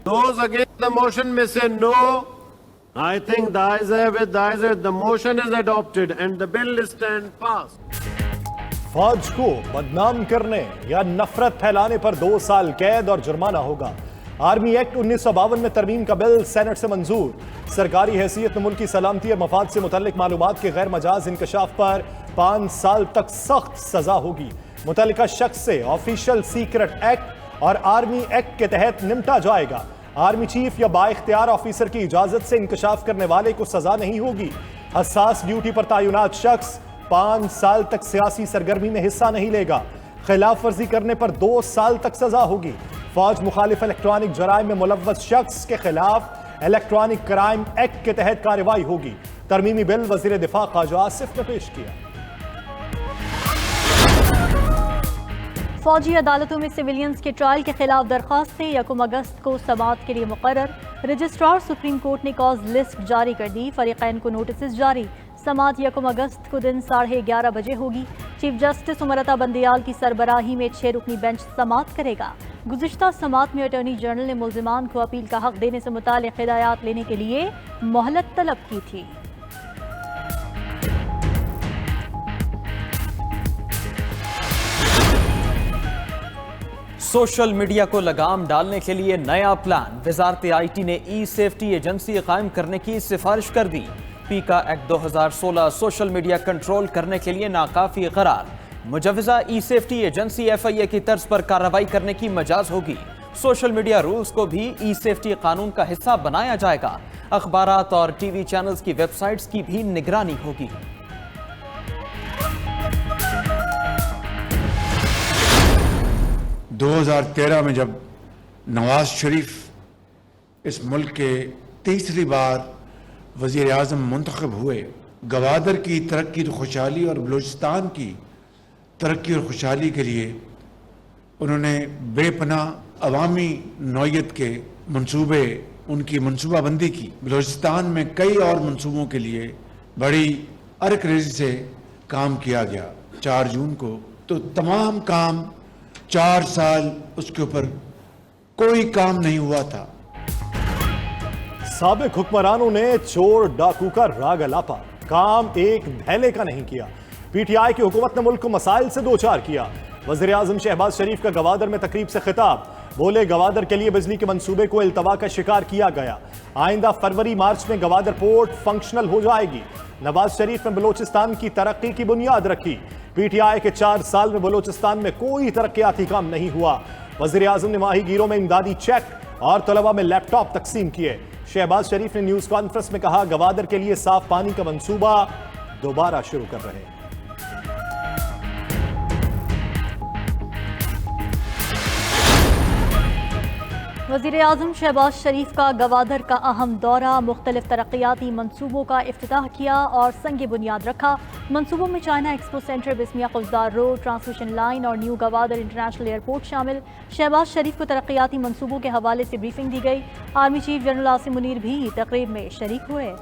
Those against the motion may say no. I think the ayes have it, the ayes have it. The motion is adopted and the bill is stand passed. फौज को बदनाम करने या नफरत फैलाने पर 2 साल कैद और जुर्माना होगा। आर्मी एक्ट 1952 में तरमीम का बिल सेनेट से मंजूर। सरकारी हैसियत में मुल्क की सलामती और मफाद से मुतल्लिक मालूमात के गैर मजाज इंकशाफ पर 5 साल तक सख्त सजा होगी। मुतल्लिका शख्स से ऑफिशियल सीक्रेट एक्ट और आर्मी एक्ट के तहत निपटा जाएगा। आर्मी चीफ या बाइख्तियार ऑफिसर की इजाजत से इंकशाफ करने वाले को सजा नहीं होगी। हसास ड्यूटी पर तैनात शख्स 5 साल तक सियासी सरगर्मी में हिस्सा नहीं लेगा। खिलाफ वर्जी करने पर 2 साल तक सजा होगी। फौज मुखालिफ इलेक्ट्रॉनिक जराइम में मुलव्वस शख्स के खिलाफ इलेक्ट्रॉनिक क्राइम एक्ट के तहत कार्रवाई होगी। तरमीमी बिल वजीर दिफा ख्वाजा आसिफ ने पेश किया। फौजी अदालतों में सिविलियंस के ट्रायल के खिलाफ दरखास्तें 1 अगस्त को समाअत के लिए मुकर्रर। रजिस्ट्रार सुप्रीम कोर्ट ने कॉज लिस्ट जारी कर दी। फरीकैन को नोटिस जारी। समाअत 1 अगस्त को दिन 11:30 बजे होगी। चीफ जस्टिस उमरता बंदियाल की सरबराही में 6 रुकनी बेंच समाअत करेगा। गुज़िश्ता समाअत में अटॉर्नी जनरल ने मुल्जिमान को अपील का हक देने से मुताल्लिक़ हिदायत लेने के लिए मोहलत तलब की थी। सोशल मीडिया को लगाम डालने के लिए नया प्लान। वजारत IT ने ई सेफ्टी एजेंसी कायम करने की सिफारिश कर दी। पीका एक्ट 2016 सोशल मीडिया कंट्रोल करने के लिए नाकाफी करार। मुजवजा ई सेफ्टी एजेंसी FIA की तर्ज पर कार्रवाई करने की मजाज होगी। सोशल मीडिया रूल्स को भी ई सेफ्टी कानून का हिस्सा बनाया जाएगा। अखबारात और TV चैनल्स की वेबसाइट्स की भी निगरानी होगी। 2013 में जब नवाज शरीफ इस मुल्क के तीसरी बार वज़ीर आज़म मुंतखब हुए, गवादर की तरक्की और खुशहाली और बलूचिस्तान की तरक्की और खुशहाली के लिए उन्होंने बेपनाह अवामी नौयत के मंसूबे, उनकी मनसूबाबंदी की। बलूचिस्तान में कई और मंसूबों के लिए बड़ी अरकरेज़ी से काम किया गया। 4 जून को तो तमाम काम 4 साल उसके ऊपर कोई काम नहीं हुआ था। साबिक हुक्मरानों ने चोर डाकू का राग अलापा, काम एक धैले का नहीं किया। PTI की हुकूमत ने मुल्क को मसाइल से दो चार किया। वज़ीर आज़म शहबाज शरीफ का गवादर में तकरीब से खिताब। बोले गवादर के लिए बिजली के मंसूबे को इल्तवा का शिकार किया गया। आइंदा फरवरी मार्च में गवादर पोर्ट फंक्शनल हो जाएगी। नवाज शरीफ ने बलूचिस्तान की तरक्की की बुनियाद रखी। PTI के 4 साल में बलूचिस्तान में कोई तरक्याती काम नहीं हुआ। वज़ीर आज़म ने माहीगीरों में इमदादी चेक और तलबा में लैपटॉप तकसीम किए। शहबाज शरीफ ने न्यूज़ कॉन्फ्रेंस में कहा, गवादर के लिए साफ पानी का मंसूबा दोबारा शुरू कर रहे हैं। वज़ीर आज़म शहबाज शरीफ का गवादर का अहम दौरा, मुख्तलिफ तरक्याती मंसूबों का इफ्तिताह किया और संग बुनियाद रखा। मंसूबों में चाइना एक्सपो सेंटर, बिस्मिया खुजदार रोड, ट्रांसमिशन लाइन और न्यू गवादर इंटरनेशनल एयरपोर्ट शामिल। शहबाज शरीफ को तरक्याती मंसूबों के हवाले से ब्रीफिंग दी गई। Army chief general Asim Munir भी तकरीब में शरीक हुए।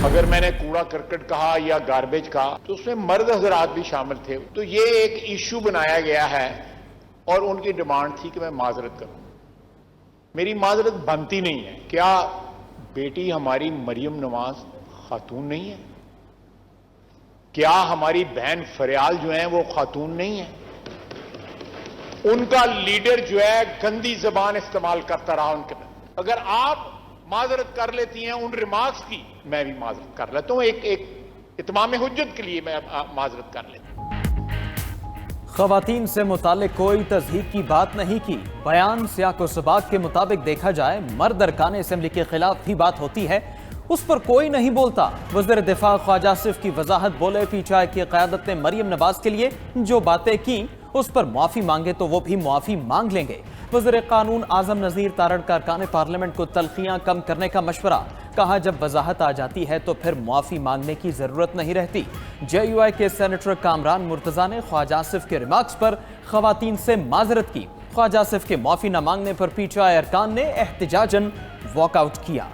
अगर मैंने कूड़ा करकट कहा या गार्बेज कहा तो उसमें मर्द हजरात भी शामिल थे। तो ये एक इशू बनाया गया है और उनकी डिमांड थी कि मैं माजरत करूं। मेरी माजरत बनती नहीं है। क्या बेटी हमारी मरियम नवाज खातून नहीं है? क्या हमारी बहन फरियाल जो है वो खातून नहीं है? उनका लीडर जो है गंदी जबान इस्तेमाल करता रहा उनके। अगर आप माजरत कर लेती हैं उन रिमार्क्स की, मैं भी माजरत कर लेता हूं। एक इत्माम हुज्जत के लिए मैं माजरत कर लेता हूं। खवातीन से मुतालिक कोई तज़हीक की बात नहीं की। बयान सियाको सबाक के मुताबिक देखा जाए, मर्द अरकान असेंबली के खिलाफ भी बात होती है, उस पर कोई नहीं बोलता। वज़ीर दिफा ख्वाजा आसिफ की वजाहत। बोले PTI की क़यादत ने मरियम नवाज के लिए जो बातें की उस पर मुआफ़ी मांगे तो वो भी मुआफ़ी मांग लेंगे। वज़ीर कानून आज़म नज़ीर तारड़ का अरकान पार्लियामेंट को तलखियाँ कम करने का मशवरा। कहा, जब वजाहत आ जाती है तो फिर मुआफ़ी मांगने की ज़रूरत नहीं रहती। JUI के सेनेटर कामरान मुर्तज़ा ने ख्वाजा आसिफ के रिमार्क्स पर ख़वातीन से माजरत की। ख्वाजा आसिफ के मुआफ़ी न मांगने पर PTI अरकान ने एहतिजाजन वॉकआउट किया।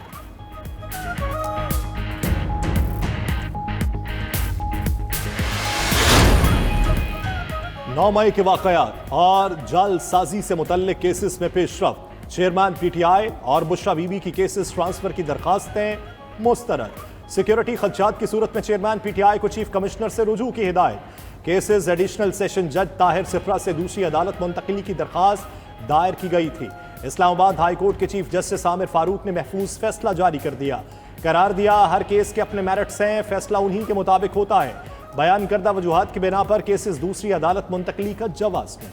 9 मई के वाकयात और जालसाजी से मुतल्लिक केसेस में पेशरफ। चेयरमैन पीटीआई और बुशरा बीबी की केसेस ट्रांसफर की दरखास्तें मुस्तरद। सिक्योरिटी खदशात की सूरत में चेयरमैन पीटीआई को चीफ कमिश्नर से रुजू की हिदायत। केसेस एडिशनल सेशन जज ताहिर सिफरा से दूसरी अदालत मुंतकिली की दरखास्त दायर की गई थी। इस्लामाबाद हाई कोर्ट के चीफ जस्टिस आमिर फारूक ने महफूज फैसला जारी कर दिया। करार दिया, हर केस के अपने मेरिट्स हैं, फैसला उन्हीं के मुताबिक होता है। बयान करदा वजूहात की बिना पर केसेस दूसरी अदालत मुंतकली का जवाज नहीं।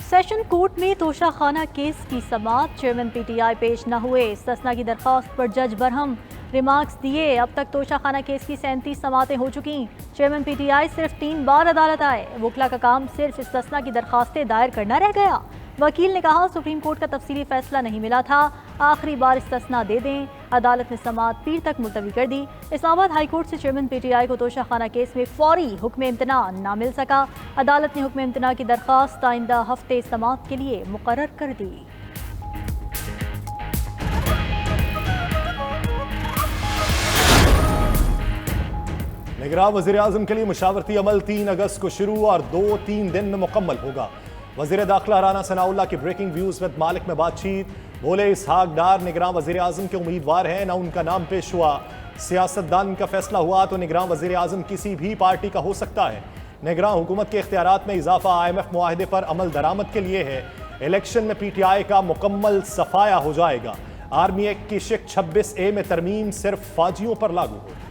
सेशन कोर्ट में तोशाखाना केस की समाअत। चेयरमैन पीटीआई पेश न हुए। इस्तस्ना की दरख्वास्त पर जज बरहम रिमार्क्स दिए। अब तक तोशाखाना केस की 37 समाअतें हो चुकी। चेयरमैन पीटीआई सिर्फ 3 बार अदालत आए। वकला का काम सिर्फ इस्तस्ना की दरखास्तें दायर करना रह गया। वकील ने कहा सुप्रीम कोर्ट का तफसीली फैसला नहीं मिला था, आखिरी बार इस्तस्ना दे दें। अदालत ने समाअत पीर तक मुलतवी कर दी। इस्लामाबाद हाई कोर्ट से चेयरमैन पीटीआई को तोशाखाना केस में फौरी हुक्म इम्तना ना मिल सका। अदालत ने हुक्म इम्तना की दरखास्त आइंदा हफ्ते समाअत के लिए मुकर्रर कर दी। निगरान वज़ीर आज़म के लिए मुशावरती अमल 3 अगस्त को शुरू और 2-3 दिन में मुकम्मल होगा। वज़ीर दाखिला राना सनाउल्लाह की ब्रेकिंग व्यूज़ विद मालिक में बातचीत। बोले इसहाक डार निगरान वज़ीर आज़म के उम्मीदवार हैं, ना उनका नाम पेश हुआ। सियासतदान का फैसला हुआ तो निगरान वज़ीर आज़म किसी भी पार्टी का हो सकता है। निगरान हुकूमत के इख्तियारात में इजाफा IMF मुआहदे पर अमल दरामद के लिए है। इलेक्शन में PTI का मुकम्मल सफाया हो जाएगा। आर्मी एक्ट की शिक 26A में तरमीम सिर्फ फौजियों पर लागू होगी।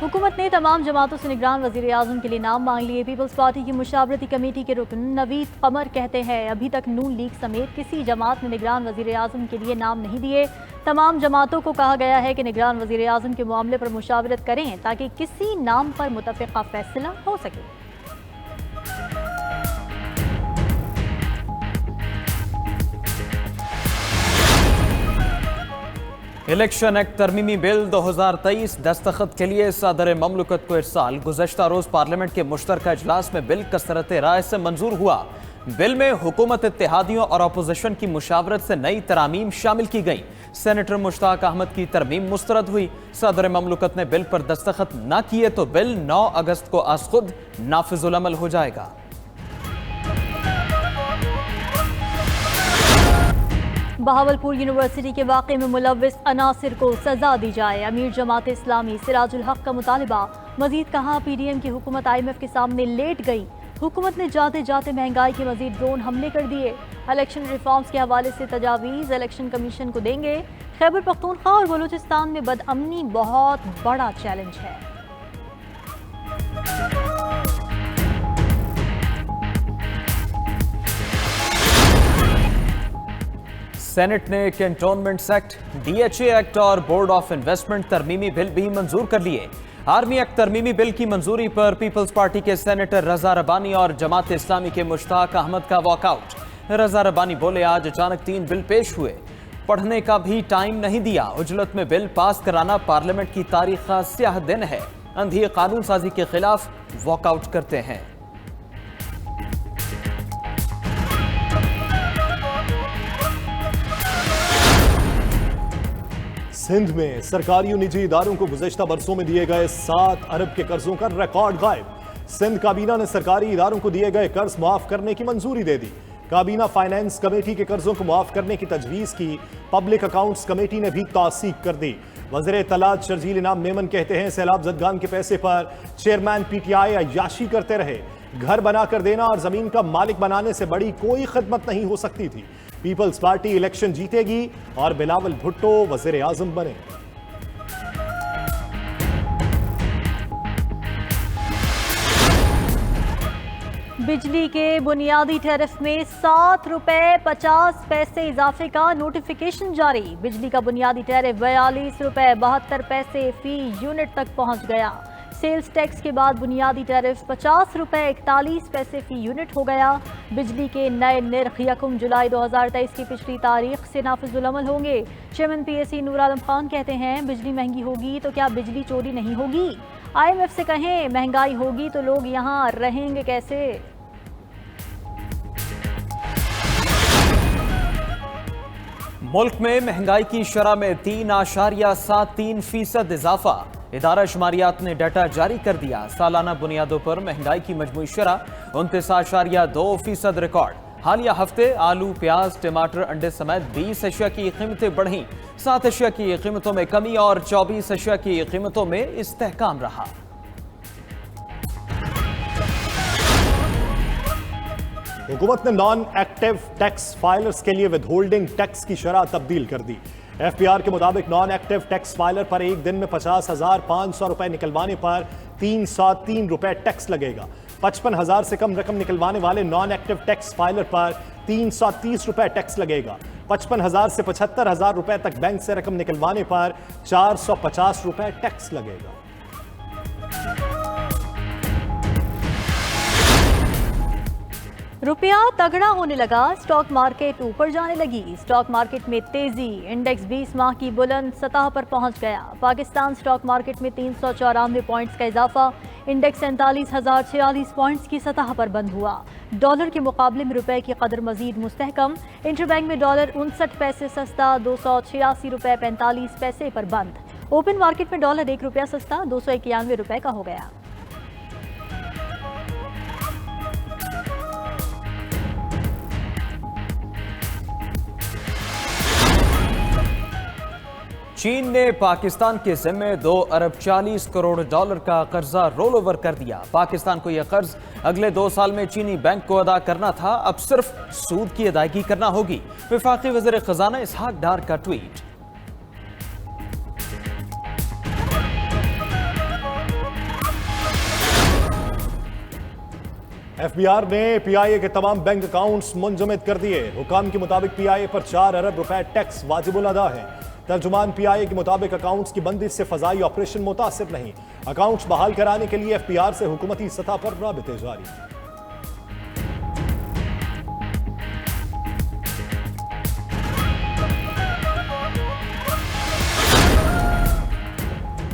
हुकूमत ने तमाम जमातों से निगरान वज़ीर आज़म के लिए नाम मांग लिए। पीपल्स पार्टी की मुशावरती कमेटी के रुकन नवीद कमर कहते हैं अभी तक नून लीग समेत किसी जमात ने निगरान वज़ीर आज़म के लिए नाम नहीं दिए। तमाम जमातों को कहा गया है कि निगरान वज़ीर आज़म के मामले पर मुशावरत करें ताकि किसी नाम पर मुतफ़िक़ा फैसला हो सके। इलेक्शन एक्ट तरमीमी बिल 2023 दस्तखत के लिए सदर ममलकत को इरसाल। गुज़श्ता रोज पार्लियामेंट के मुश्तरका इजलास में बिल कसरत राय से मंजूर हुआ। बिल में हुकूमत इत्तेहादियों और अपोजिशन की मुशावरत से नई तरामीम शामिल की गई। सेनेटर मुश्ताक अहमद की तरमीम मुस्तरद हुई। सदर ममलकत ने बिल पर दस्तखत न किए तो बिल 9 अगस्त को आज खुद नाफिजुल अमल हो जाएगा। बहावलपुर यूनिवर्सिटी के वाक़े में मुलव्विस अनासिर को सजा दी जाए। अमीर जमात इस्लामी सिराजुल हक का मुतालबा। मजीद कहा PDM की हुकूमत IMF के सामने लेट गई। हुकूमत ने जाते जाते महंगाई के मजीद ड्रोन हमले कर दिए। इलेक्शन रिफॉर्म्स के हवाले से तजावीज़ इलेक्शन कमीशन को देंगे। खैबर पख्तूनख्वा और बलूचिस्तान में बदअमनी बहुत बड़ा चैलेंज है। सेनेट ने कैंटोनमेंट एक्ट, DHA एक्ट और बोर्ड ऑफ इन्वेस्टमेंट तरमीमी बिल भी मंजूर कर लिए। आर्मी एक्ट तरमीमी बिल की मंजूरी पर पीपल्स पार्टी के सेनेटर रजा रब्बानी और जमात इस्लामी के मुश्ताक अहमद का वॉकआउट। रजा रब्बानी बोले आज अचानक 3 बिल पेश हुए, पढ़ने का भी टाइम नहीं दिया। उजलत में बिल पास कराना पार्लियामेंट की तारीख का स्याह दिन है। अंधी कानून साजी के खिलाफ वॉकआउट करते हैं। सिंध में सरकारी और निजी इदारों को गुज़श्ता बरसों में दिए गए 7 अरब के कर्जों का रिकॉर्ड गायब। सिंध काबीना ने सरकारी इदारों को दिए गए कर्ज मुआफ करने की मंजूरी दे दी। काबीना फाइनेंस कमेटी के कर्जों को मुआफ करने की तजवीज़ की। पब्लिक अकाउंट्स कमेटी ने भी तौसीक कर दी। वज़ीर इत्तलात शर्जील इनाम मेमन कहते हैं सैलाब ज़दगान के पैसे पर चेयरमैन PTI अय्याशी करते रहे। घर बनाकर देना और ज़मीन का मालिक बनाने से बड़ी कोई खिदमत नहीं हो सकती थी। पीपल्स पार्टी इलेक्शन जीतेगी और बिलावल भुट्टो वज़ीर आज़म बने। बिजली के बुनियादी टैरिफ में 7 रुपए 50 पैसे इजाफे का नोटिफिकेशन जारी। बिजली का बुनियादी टैरिफ 42 रुपए 72 पैसे फी यूनिट तक पहुंच गया। सेल्स टैक्स के बाद बुनियादी टैरिफ 50 रुपए 41 पैसे फी यूनिट हो गया। बिजली के नए निर्ख 1 जुलाई 2023 की पिछली तारीख से नाफिजुल अमल होंगे। चेयरमैन PAC नूर आलम खान कहते हैं बिजली महंगी होगी तो क्या बिजली चोरी नहीं होगी। IMF से कहें महंगाई होगी तो लोग यहाँ रहेंगे कैसे। ملک میں مہنگائی کی شرح میں 3.73% اضافہ۔ ادارہ شماریات نے ڈیٹا جاری کر دیا۔ سالانہ بنیادوں پر مہنگائی کی مجموعی شرح 29.2% ریکارڈ۔ حالیہ ہفتے آلو، پیاز، ٹماٹر، انڈے سمیت 20 اشیاء کی قیمتیں بڑھیں۔ 7 اشیاء کی قیمتوں میں کمی اور 24 اشیاء کی قیمتوں میں استحکام رہا۔ حکومت نے نان ایکٹیو ٹیکس فائلرز کے لیے ود ہولڈنگ ٹیکس کی شرح تبدیل کر دی۔ ایف بی آر کے مطابق نان ایکٹیو ٹیکس فائلر پر ایک دن میں 50,500 روپے نکلوانے پر 303 روپے ٹیکس لگے گا۔ 55,000 سے کم رقم نکلوانے والے نان ایکٹیو ٹیکس فائلر پر 330 روپے ٹیکس لگے گا۔ 55,000 سے 75,000 روپے تک بینک سے رقم نکلوانے پر 450 روپے ٹیکس لگے گا۔ روپیہ تگڑا ہونے لگا، اسٹاک مارکیٹ اوپر جانے لگی۔ اسٹاک مارکیٹ میں تیزی، انڈیکس 20 ماہ کی بلند سطح پر پہنچ گیا۔ پاکستان اسٹاک مارکیٹ میں 394 پوائنٹس کا اضافہ، انڈیکس 47,046 پوائنٹس کی سطح پر بند ہوا۔ ڈالر کے مقابلے میں روپے کی قدر مزید مستحکم، انٹر بینک میں ڈالر 59 پیسے سستا 286 روپے 45 پیسے پر بند۔ اوپن مارکیٹ میں ڈالر 1 روپیہ سستا 291 روپے کا ہو گیا۔ چین نے پاکستان کے ذمے 2.40 ارب ڈالر کا قرضہ رول اوور کر دیا۔ پاکستان کو یہ قرض اگلے 2 سال میں چینی بینک کو ادا کرنا تھا، اب صرف سود کی ادائیگی کرنا ہوگی۔ وفاقی وزیر خزانہ اسحاق ڈار کا ٹویٹ۔ ایف بی آر نے پی آئی اے کے تمام بینک اکاؤنٹس منجمد کر دیے۔ حکام کے مطابق پی آئی اے پر 4 ارب روپے ٹیکس واجب الادا ہے۔ ترجمان پی آئی اے کے مطابق اکاؤنٹس کی بندش سے فضائی آپریشن متاثر نہیں۔ اکاؤنٹس بحال کرانے کے لیے ایف بی آر سے حکومتی سطح پر رابطے جاری۔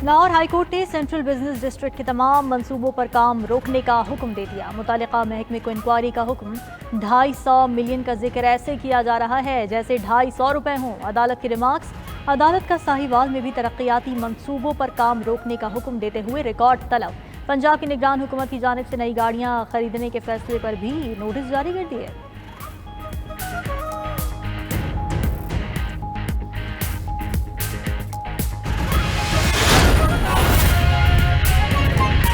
لاہور ہائی کورٹ نے سینٹرل بزنس ڈسٹرکٹ کے تمام منصوبوں پر کام روکنے کا حکم دے دیا۔ متعلقہ محکمے کو انکوائری کا حکم۔ 250 ملین کا ذکر ایسے کیا جا رہا ہے جیسے 250 روپے ہوں۔ عدالت کے ریمارکس۔ عدالت کا ساہیوال میں بھی ترقیاتی منصوبوں پر کام روکنے کا حکم دیتے ہوئے ریکارڈ طلب۔ پنجاب کی نگران حکومت کی جانب سے نئی گاڑیاں خریدنے کے فیصلے پر بھی نوٹس جاری کر دیے۔